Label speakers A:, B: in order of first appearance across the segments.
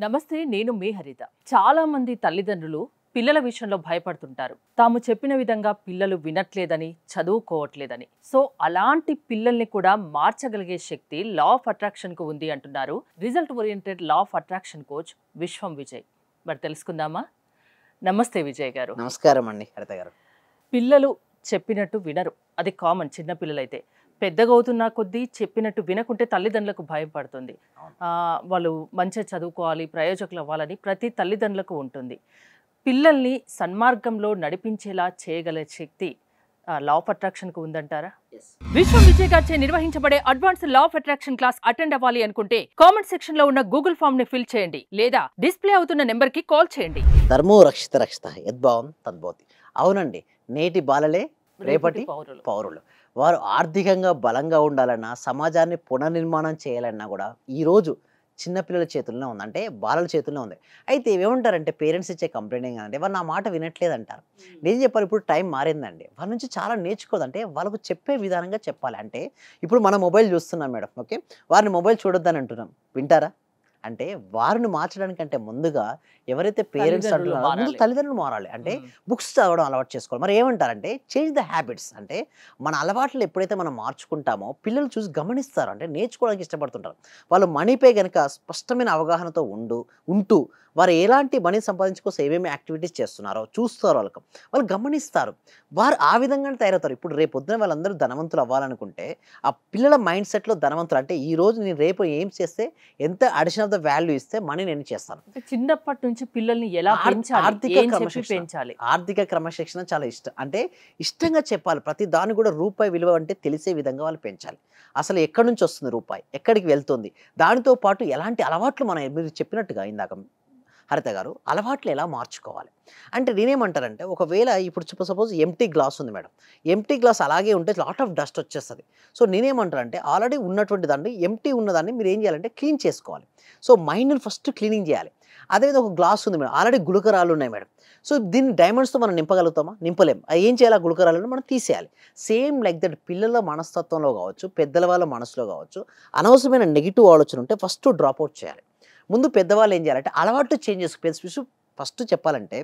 A: నమస్తే, నేను మీ హరిత. చాలా మంది తల్లిదండ్రులు పిల్లల విషయంలో భయపడుతుంటారు. తాము చెప్పిన విధంగా పిల్లలు వినట్లేదని, చదువుకోవట్లేదని. సో అలాంటి పిల్లల్ని కూడా మార్చగలిగే శక్తి లా ఆఫ్ అట్రాక్షన్ కు ఉంది అంటున్నారు result oriented law of attraction coach విశ్వం విజయ్. మరి తెలుసుకుందామా? నమస్తే విజయ్ గారు.
B: నమస్కారం అండి హరిత గారు.
A: పిల్లలు చెప్పినట్టు వినరు, అది కామన్. చిన్న పిల్లలైతే పెద్దగా అవుతున్న కొద్దీ చెప్పినట్టు వినకుంటే తల్లిదండ్రులకు భయం పడుతుంది. వాళ్ళు మంచిగా చదువుకోవాలి, ప్రయోజకులు అవ్వాలని ప్రతి తల్లిదండ్రులకు ఉంటుంది. పిల్లల్ని సన్మార్గంలో నడిపించేలా చేయగల శక్తి లా ఆఫ్ అట్రాక్షన్ కు ఉందంటారా? విశ్వం విజయ్ గారిచే నిర్వహించబడే advance law of attraction class attend అవ్వాలి అనుకుంటే కామెంట్ సెక్షన్ లో ఉన్న గూగుల్ ఫామ్ ని ఫిల్ చేయండి, లేదా డిస్ప్లే అవుతున్న నెంబర్ కి కాల్ చేయండి.
B: ధర్మో రక్షిత రక్షిత యద్భావం తద్భవతి. అవునండి, నేటి బాలలే రేపటి పౌరులు. వారు ఆర్థికంగా బలంగా ఉండాలన్నా, సమాజాన్ని పునర్నిర్మాణం చేయాలన్నా కూడా ఈరోజు చిన్నపిల్లల చేతుల్లోనే ఉంది, అంటే బాలల చేతుల్లో ఉంది. అయితే ఏమంటారంటే పేరెంట్స్ ఇచ్చే కంప్లైంట్ ఏంటంటే వాళ్ళు నా మాట వినట్లేదు అంటారు. నేను చెప్పాలి, ఇప్పుడు టైం మారిందండి. వాళ్ళ నుంచి చాలా నేర్చుకోదంటే వాళ్ళకు చెప్పే విధానంగా చెప్పాలి. అంటే ఇప్పుడు మనం మొబైల్ చూస్తున్నాం మేడం, ఓకే, వారిని మొబైల్ చూడొద్దని అంటున్నాం, వింటారా? అంటే వారిని మార్చడానికంటే ముందుగా ఎవరైతే పేరెంట్స్ అంటున్నారో ముందు తల్లిదండ్రులు మారాలి. అంటే బుక్స్ చదవడం అలవాటు చేసుకోవాలి. మరి ఏమంటారంటే చేంజ్ ద హ్యాబిట్స్. అంటే మన అలవాట్లు ఎప్పుడైతే మనం మార్చుకుంటామో పిల్లలు చూసి గమనిస్తారు, అంటే నేర్చుకోవడానికి ఇష్టపడుతుంటారు. వాళ్ళు మనీపై కనుక స్పష్టమైన అవగాహనతో ఉంటూ వారు ఎలాంటి మనీ సంపాదించుకోసం ఏమేమి యాక్టివిటీస్ చేస్తున్నారో చూస్తారు, వాళ్ళు గమనిస్తారు, వారు ఆ విధంగానే తయారవుతారు. ఇప్పుడు రేపు పొద్దున వాళ్ళందరూ ధనవంతులు అవ్వాలనుకుంటే ఆ పిల్లల మైండ్ సెట్లో ధనవంతులు అంటే ఈ రోజు నేను రేపు ఏం చేస్తే ఎంత అడిషన్ ఆఫ్ ద వాల్యూ ఇస్తే మనీ నేను చేస్తాను.
A: చిన్నప్పటి నుంచి పిల్లల్ని ఎలా పెంచాలి?
B: ఆర్థిక క్రమశిక్షణ చాలా ఇష్టం, అంటే ఇష్టంగా చెప్పాలి. ప్రతి దాన్ని కూడా రూపాయి విలువ అంటే తెలిసే విధంగా వాళ్ళు పెంచాలి. అసలు ఎక్కడి నుంచి వస్తుంది రూపాయి, ఎక్కడికి వెళ్తుంది, దానితో పాటు ఎలాంటి అలవాట్లు మీరు చెప్పినట్టుగా ఇందాక హరిత గారు అలవాట్లు ఎలా మార్చుకోవాలి అంటే నేనేమంటారంటే ఒకవేళ ఇప్పుడు సపోజ్ ఎంటీ గ్లాస్ ఉంది మేడం, ఎంటీ గ్లాస్ అలాగే ఉంటే లాట్ ఆఫ్ డస్ట్ వచ్చేస్తుంది. సో నేనేమంటారంటే ఆల్రెడీ ఉన్నటువంటి దాన్ని ఎంటీ ఉన్నదాన్ని మీరు ఏం చేయాలంటే క్లీన్ చేసుకోవాలి. సో మైండ్ని ఫస్ట్ క్లీనింగ్ చేయాలి. అదేవిధంగా ఒక గ్లాస్ ఉంది మేడం, ఆల్రెడీ గుళకరాలు ఉన్నాయి మేడం. సో దీన్ని డైమండ్స్తో మనం నింపగలుగుతామా? నింపలేం. అది ఏం చేయాలి? గుళకరాలను మనం తీసేయాలి. సేమ్ లైక్ దట్ పిల్లల మనస్తత్వంలో కావచ్చు, పెద్దల వాళ్ళ మనసులో కావచ్చు, అనవసరమైన నెగిటివ్ ఆలోచన ఉంటే ఫస్ట్ డ్రాప్ అవుట్ చేయాలి. ముందు పెద్దవాళ్ళు ఏం చేయాలంటే అలవాటు చేంజ్ చేసుకోవాలి. ఫస్ట్ చెప్పాలంటే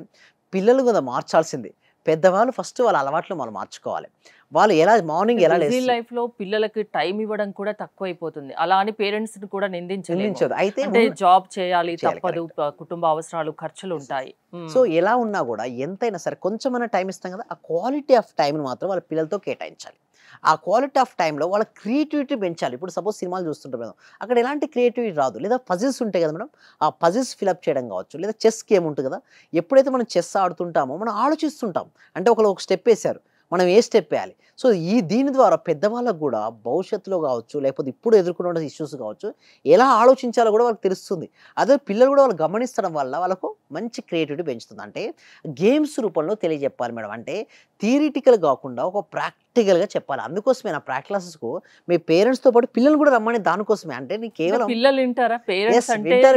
B: పిల్లలు కదా మార్చాల్సింది, పెద్దవాళ్ళు ఫస్ట్ వాళ్ళ అలవాట్లు మనం మార్చుకోవాలి. వాళ్ళు ఎలా మార్నింగ్ ఎలా
A: లైఫ్ లో పిల్లలకి టైం ఇవ్వడం కూడా తక్కువైపోతుంది. అలా అని పేరెంట్స్ ని కూడా నిందించలేదు.
B: అయితే
A: జాబ్ చేయాలి, తప్పదు, కుటుంబ అవసరాలు, ఖర్చులు ఉంటాయి.
B: సో ఎలా ఉన్నా కూడా ఎంతైనా సరే కొంచెమైనా టైం ఇస్తాం కదా, ఆ క్వాలిటీ ఆఫ్ టైం మాత్రం వాళ్ళ పిల్లలతో కేటాయించాలి. ఆ క్వాలిటీ ఆఫ్ టైంలో వాళ్ళ క్రియేటివిటీ పెంచాలి. ఇప్పుడు సపోజ్ సినిమాలు చూస్తుంటాం మేడం, అక్కడ ఎలాంటి క్రియేటివిటీ రాదు. లేదా పజిల్స్ ఉంటాయి కదా మేడం, ఆ పజిల్స్ ఫిలప్ చేయడం కావచ్చు, లేదా చెస్ గేమ్ ఉంటుంది కదా, ఎప్పుడైతే మనం చెస్ ఆడుతుంటామో మనం ఆలోచిస్తుంటాం. అంటే ఒక స్టెప్ వేశారు, మనం ఏ స్టెప్ వేయాలి. సో దీని ద్వారా పెద్దవాళ్ళకు కూడా భవిష్యత్తులో కావచ్చు, లేకపోతే ఇప్పుడు ఎదుర్కొన్న ఇష్యూస్ కావచ్చు, ఎలా ఆలోచించాలో కూడా వాళ్ళకి తెలుస్తుంది. అదే పిల్లలు కూడా వాళ్ళు గమనించడం వల్ల వాళ్ళకు మంచి క్రియేటివిటీ పెంచుతుంది. అంటే గేమ్స్ రూపంలో తెలియజెప్పాలి మేడం. అంటే థియరిటికల్ కాకుండా ఒక ప్రాక్టికల్గా చెప్పాలి. అందుకోసమే నా ప్రాక్టీస్ క్లాసెస్కు మీ పేరెంట్స్తో పాటు పిల్లలు కూడా రమ్మని దానికోసమే. అంటే నీ కేవలం
A: పిల్లలు వింటారా? పేరెంట్స్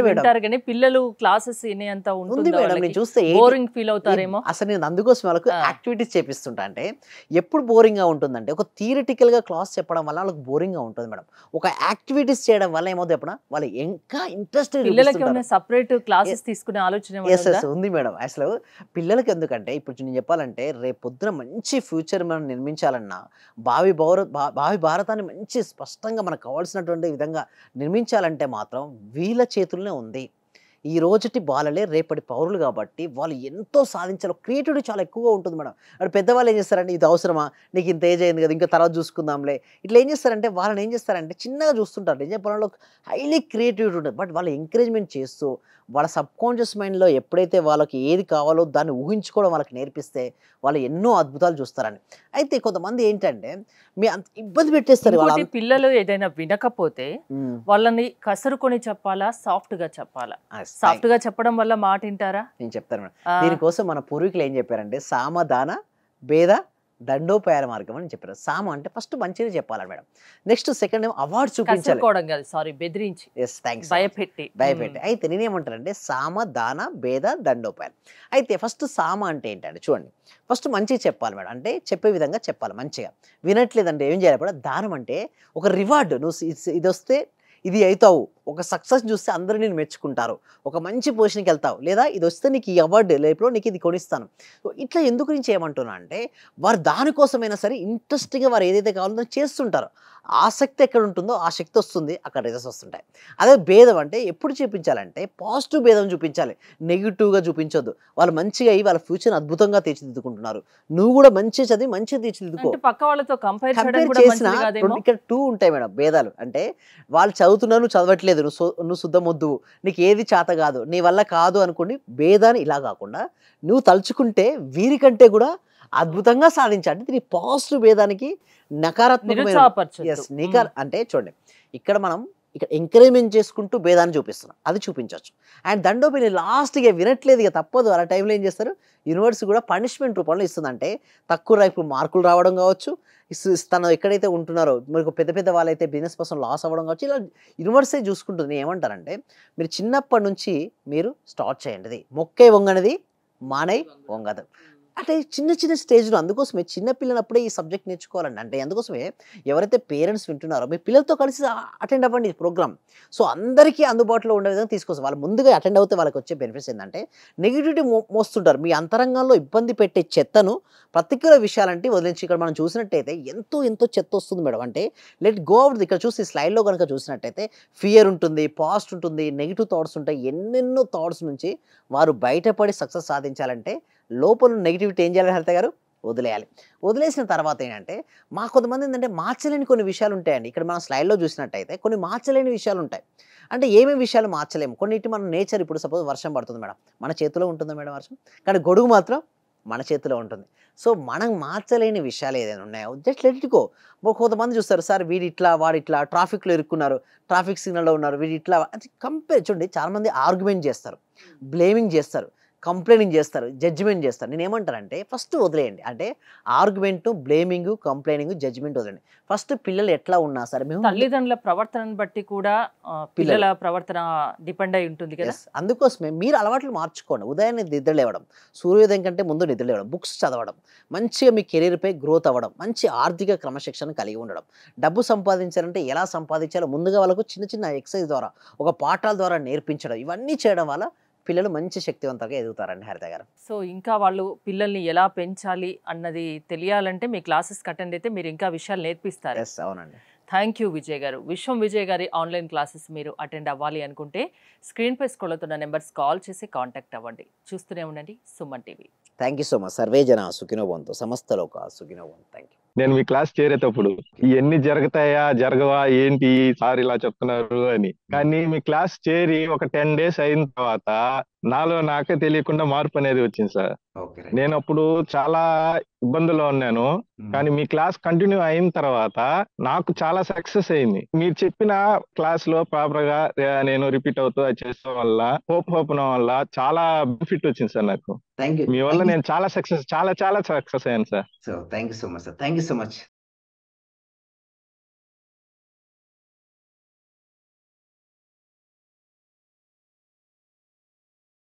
A: వింటారు కానీ పిల్లలు క్లాసెస్ వినేంత
B: ఉంది మేడం. నేను చూస్తే
A: బోరింగ్ ఫీల్ అవుతారేమో.
B: అసలు నేను అందుకోసం వాళ్ళకు యాక్టివిటీస్ చేపిస్తుంటా. అంటే ఎప్పుడు బోరింగ్గా ఉంటుందంటే ఒక థియరిటికల్గా క్లాస్ చెప్పడం వల్ల వాళ్ళకి బోరింగ్గా ఉంటుంది మేడం. ఒక యాక్టివిటీస్ చేయడం వల్ల ఏమవుతుంది చెప్పిన వాళ్ళు ఇంకా ఇంట్రెస్ట్.
A: పిల్లలకి సెపరేట్ క్లాసెస్ తీసుకునే ఆలోచన
B: ఉంది మేడం. అసలు పిల్లలకి ఎందుకంటే ఇప్పుడు నేను చెప్పాలంటే రేపు పొద్దున మంచి ఫ్యూచర్ మనం నిర్మించాలన్నా, భావి భారతాన్ని మంచి స్పష్టంగా మనకు కావాల్సినటువంటి విధంగా నిర్మించాలంటే మాత్రం వీళ్ళ చేతుల్లోనే ఉంది. ఈ రోజుటి బాలలే రేపటి పౌరులు కాబట్టి వాళ్ళు ఎంతో సాధించాలి. క్రియేటివిటీ చాలా ఎక్కువగా ఉంటుంది మేడం. అంటే పెద్దవాళ్ళు ఏం చేస్తారంటే ఇది అవసరమా, నీకు ఇంత ఏజ్ అయింది కదా, ఇంకా తర్వాత చూసుకుందాంలే, ఇట్లా ఏం చేస్తారంటే వాళ్ళని ఏం చేస్తారంటే చిన్నగా చూస్తుంటారు. నిజ పనుల్లో హైలీ క్రియేటివిటీ ఉంటుంది. బట్ వాళ్ళు ఎంకరేజ్మెంట్ చేస్తూ వాళ్ళ సబ్కాన్షియస్ మైండ్లో ఎప్పుడైతే వాళ్ళకి ఏది కావాలో దాన్ని ఊహించుకోవడం వాళ్ళకి నేర్పిస్తే వాళ్ళు ఎన్నో అద్భుతాలు చూస్తారని. అయితే కొంతమంది ఏంటంటే మీ అంత ఇబ్బంది పెట్టేస్తారు.
A: పిల్లలు ఏదైనా వినకపోతే వాళ్ళని కసరుకొని చెప్పాలా, సాఫ్ట్ గా చెప్పాలా? సాఫ్ట్ గా చెప్పడం వల్ల మాట వింటారా?
B: నేను చెప్తాను మేడం. దీనికోసం మన పూర్వీకులు ఏం చెప్పారంటే సామదాన భేద దండోపాయాల మార్గం అని చెప్పారు. సామ అంటే ఫస్ట్ మంచిగా చెప్పాలి మేడం. నెక్స్ట్ సెకండ్ ఏమో అవార్డు చూపించాలి.
A: బెదిరించి,
B: భయపెట్టి. అయితే నేనేమంటానంటే సామ దాన భేద దండోపాయాలు. అయితే ఫస్ట్ సామ అంటే ఏంటంటే చూడండి, ఫస్ట్ మంచిగా చెప్పాలి మేడం. అంటే చెప్పే విధంగా చెప్పాలి మంచిగా. వినట్లేదంటే ఏం చేయాలి? దానం అంటే ఒక రివార్డు. నువ్వు ఇది వస్తే ఇది అవుతావు, ఒక సక్సెస్ చూస్తే అందరూ నేను మెచ్చుకుంటారు, ఒక మంచి పొజిషన్కి వెళ్తావు, లేదా ఇది వస్తే నీకు ఈ అవార్డు లేపులో నీకు ఇది కొనిస్తాను. సో ఇట్లా ఎందుకు నుంచి ఏమంటున్నా అంటే వారు దానికోసమైనా సరే ఇంట్రెస్ట్గా వారు ఏదైతే కావాలో చేస్తుంటారో, ఆసక్తి ఎక్కడ ఉంటుందో ఆ శక్తి వస్తుంది, అక్కడ రిజల్ట్స్ వస్తుంటాయి. అదే భేదం అంటే ఎప్పుడు చూపించాలంటే పాజిటివ్ భేదం చూపించాలి, నెగిటివ్గా చూపించొద్దు. వాళ్ళు మంచిగా అయ్యి వాళ్ళ ఫ్యూచర్ అద్భుతంగా తీర్చిదిద్దుకుంటున్నారు, నువ్వు కూడా మంచి చదివి మంచిగా తీర్చిదిద్దుకో.
A: పక్క వాళ్ళతో కంపేర్
B: చేసిన ఇక్కడ 2 ఉంటాయి మేడం భేదాలు. అంటే వాళ్ళు చదువుతున్నారు, నువ్వు చదవట్లేదు, నువ్వు శుద్ధ మొద్దు, నీకు ఏది చేత కాదు, నీ వల్ల కాదు అనుకోండి. భేదాన్ని ఇలా కాకుండా నువ్వు తలుచుకుంటే వీరికంటే కూడా అద్భుతంగా సాధించాలి. నీ పాజిటివ్ భేదానికి నకారాత్మకమైన అంటే చూడండి, ఇక్కడ మనం ఇక్కడ ఎంకరేజ్మెంట్ చేసుకుంటూ భేదాన్ని చూపిస్తున్నాం, అది చూపించవచ్చు. అండ్ దండోపి లాస్ట్గా వినట్లేదు, ఇక తప్పదు. అలా టైంలో ఏం చేస్తారు, యూనివర్సిటీ కూడా పనిష్మెంట్ రూపంలో ఇస్తుందంటే తక్కువ ఇప్పుడు మార్కులు రావడం కావచ్చు, తను ఎక్కడైతే ఉంటున్నారో మీకు పెద్ద పెద్ద వాళ్ళైతే బిజినెస్ పర్సన్ లాస్ అవ్వడం కావచ్చు, ఇలా యూనివర్సిటీ చూసుకుంటుంది. ఏమంటారంటే మీరు చిన్నప్పటి నుంచి మీరు స్టార్ట్ చేయండి, మొక్కే వంగనిది మానై వంగదు. అంటే చిన్న చిన్న స్టేజ్లో, అందుకోసమే చిన్న పిల్లలప్పుడే ఈ సబ్జెక్ట్ నేర్చుకోవాలండి. అంటే అందుకోసమే ఎవరైతే పేరెంట్స్ వింటున్నారో మీ పిల్లలతో కలిసి అటెండ్ అవ్వండి ఈ ప్రోగ్రామ్. సో అందరికీ అందుబాటులో ఉండే విధంగా తీసుకొస్తారు. వాళ్ళు ముందుగా అటెండ్ అవుతే వాళ్ళకి వచ్చే బెనిఫిట్స్ ఏంటంటే నెగిటివిటీ మోస్తుంటారు. మీ అంతరంగంలో ఇబ్బంది పెట్టే చెత్తను పర్టిక్యులర్ విషయాలంటే వదిలించి, ఇక్కడ మనం చూసినట్టయితే ఎంతో ఎంతో చెత్త వస్తుంది మేడం. అంటే లెట్ గో అవుట్. ఇక్కడ చూసి స్లైడ్లో కనుక చూసినట్టయితే ఫియర్ ఉంటుంది, పాస్ట్ ఉంటుంది, నెగిటివ్ థాట్స్ ఉంటాయి, ఎన్నెన్నో థాట్స్ నుంచి వారు బయటపడి సక్సెస్ సాధించాలంటే లోపల నెగిటివిటీ ఏం చేయాలి హరిత గారు, వదిలేయాలి. వదిలేసిన తర్వాత ఏంటంటే కొంతమంది ఏంటంటే మార్చలేని కొన్ని విషయాలు ఉంటాయండి. ఇక్కడ మనం స్లైడ్లో చూసినట్టయితే కొన్ని మార్చలేని విషయాలు ఉంటాయి. అంటే ఏమేమి విషయాలు మార్చలేము, కొన్నిటి మనం నేచర్. ఇప్పుడు సపోజ్ వర్షం పడుతుంది మేడం, మన చేతిలో ఉంటుందా మేడం వర్షం, కానీ గొడుగు మాత్రం మన చేతిలో ఉంటుంది. సో మనం మార్చలేని విషయాలు ఏదైనా ఉన్నాయో జస్ట్ లెట్ ఇట్ గో. కొంతమంది చూస్తారు, సార్ వీడి ఇట్లా వాడి ఇట్లా ట్రాఫిక్లో ఇరుక్కున్నారు, ట్రాఫిక్ సిగ్నల్లో ఉన్నారు, వీడి ఇట్లా కంపేర్. చూడండి చాలామంది ఆర్గ్యుమెంట్ చేస్తారు, బ్లేమింగ్ చేస్తారు, కంప్లైనింగ్ చేస్తారు, జడ్జిమెంట్ చేస్తారు. నేను ఏమంటానంటే ఫస్ట్ వదిలేయండి. అంటే ఆర్గ్యుమెంట్, బ్లేమింగ్, కంప్లైనింగ్, జడ్జిమెంట్ వదిలేండి. ఫస్ట్ పిల్లలు ఎట్లా ఉన్నా సరే, మేము
A: తల్లిదండ్రుల ప్రవర్తనను బట్టి కూడా పిల్లల ప్రవర్తన డిపెండ్ అయి ఉంటుంది కదా.
B: అందుకోసమే మీరు అలవాట్లు మార్చుకోండి. ఉదయాన్నే నిద్ర లేవడం, సూర్యోదయం కంటే ముందు నిద్ర లేవడం, బుక్స్ చదవడం, మంచిగా మీ కెరీర్పై గ్రోత్ అవ్వడం, మంచి ఆర్థిక క్రమశిక్షణ కలిగి ఉండడం. డబ్బు సంపాదించాలంటే ఎలా సంపాదించాలో ముందుగా వాళ్ళకు చిన్న చిన్న ఎక్సర్సైజ్ ద్వారా, ఒక పాఠాల ద్వారా నేర్పించడం, ఇవన్నీ చేయడం వల్ల పిల్లలు మంచి శక్తివంతంగా ఎదుగుతారండి హరిత గారు.
A: సో ఇంకా వాళ్ళు పిల్లల్ని ఎలా పెంచాలి అన్నది తెలియాలంటే మీ క్లాసెస్కి అటెండ్ అయితే మీరు ఇంకా విషయాలు నేర్పిస్తారు.
B: అవునండి.
A: థ్యాంక్ యూ విజయ్ గారు. విశ్వం విజయ్ గారి ఆన్లైన్ క్లాసెస్ మీరు అటెండ్ అవ్వాలి అనుకుంటే స్క్రీన్పై స్క్రోల్ అవుతున్న నెంబర్స్ కాల్ చేసి కాంటాక్ట్ అవ్వండి. చూస్తూనే ఉండండి Suman TV.
B: Thank you so much. Survey జన సుఖినో భవంతు, సమస్త లోక సుఖినో భవంతు. Thank you.
C: నేను మీ క్లాస్ చేరేటప్పుడు ఇవన్నీ జరుగుతాయా జరగవా ఏంటి సార్ ఇలా చెప్తున్నారు అని, కానీ మీ క్లాస్ చేరి ఒక 10 days అయిన తర్వాత నాలో నాకే తెలియకుండా మార్పు అనేది వచ్చింది సార్. నేను అప్పుడు చాలా ఇబ్బందుల్లో ఉన్నాను, కానీ మీ క్లాస్ కంటిన్యూ అయిన తర్వాత నాకు చాలా సక్సెస్ అయింది. మీరు చెప్పిన క్లాస్ లో ప్రాపర్ గా నేను రిపీట్ అవుతూ చేస్తాం వల్ల, హోప్ వల్ల చాలా బెనిఫిట్ వచ్చింది సార్ నాకు. మీ వల్ల నేను చాలా సక్సెస్ అయ్యాను sir.
B: Thank you so much sir. Thank you so much.